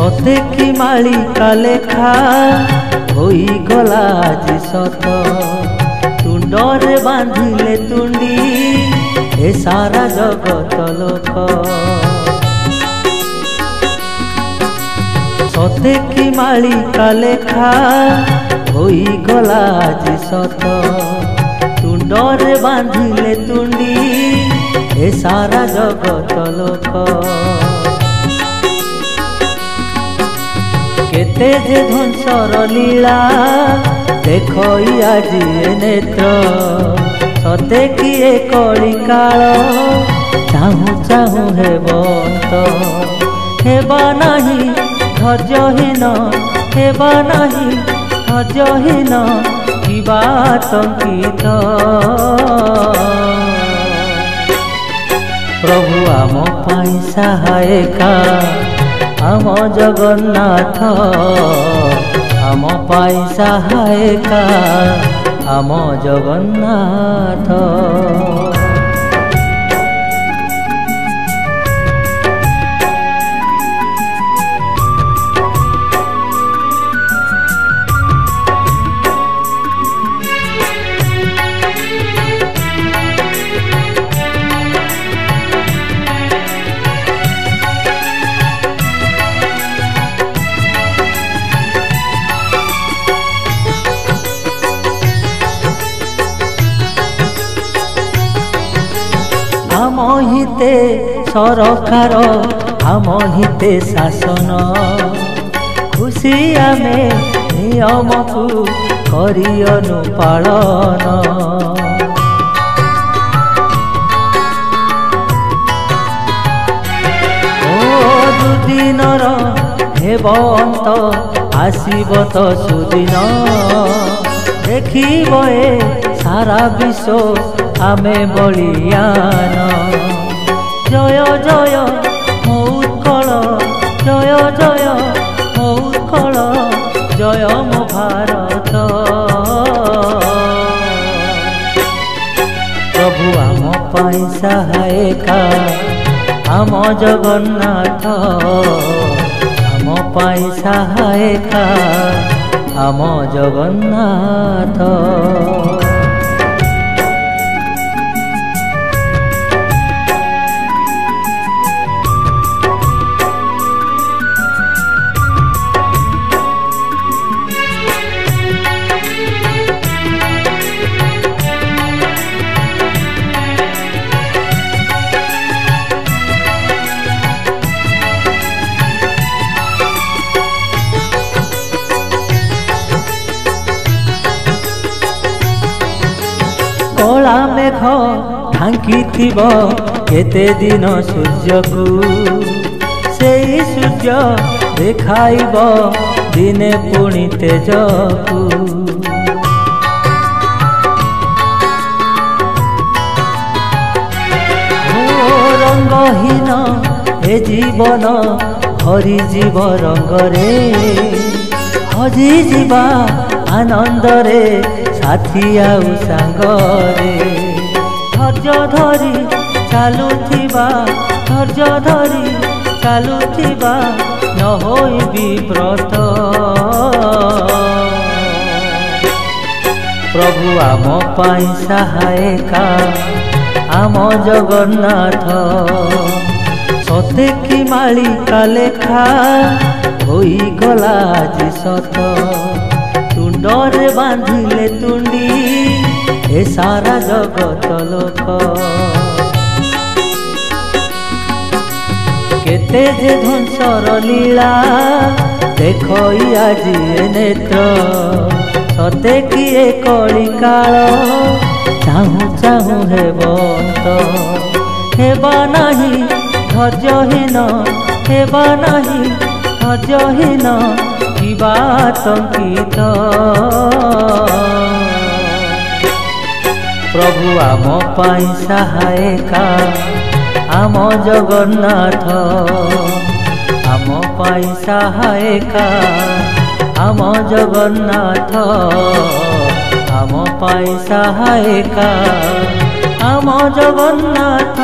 सते कि मालिका लेखा होई गला आज सत तुंडरे बांधिले तुंडी ए सारा जगत लोक सते कि मालिका लेखा होई गला आज सत तुंडरे बांधिले तुंडी ए सारा जगत लोक केते जे ध्वंसर लीला देखई आजी नेत्र सते किए कली काल चाहू चाहू हेबंत हेबा नहीं धैर्यहीन हेबा नहीं धैर्यहीन किबा आतंकित प्रभु आम पाई सहायका आम जगन्नाथ आम पाई सहायका आम जगन्नाथ आम हिते सरकार आम हिते शासन खुशी आमे नियम को करी अनुपालन ओ दुदिनर हेब अंत आसीब तो सुदिन देखिब ए सारा विश्व आमे बलियान जय जय मो उत्कल जय जय मो उत्कल जय मो भारत प्रभु आम पाई सहायका आम जगन्नाथ आम पाई सहायका आम जगन्नाथ कला मेघ ढांकी थिब केते दिन सूर्य को सेई सूर्य देखाइब दिने पुणी तेज को रंगहीन ए जीवन हरि जीव रंगरे हजी जीवा आनंद रे साथी आउ सांगरे धैर्य धरी चालुथिबा धैर्य धरी चालुथिबा न होई विव्रत प्रभु आम पाई सहायका आम जगन्नाथ सते कि मालिका लेखा होई गला आज सत तुंडरे बांधिले तुंडी ए सारा जगत लोक केते जे ध्वंसर लीला देखई आजी नेत्र सते किए कली काल चाहू चाहू हेबंत हेबा नहीं धैर्यहीन हेबा नहीं धैर्यहीन किबा आतंकित प्रभु आम पाई सहायका आम जगन्नाथ आम पाई सहायका आम जगन्नाथ आम पाई सहायका आम जगन्नाथ।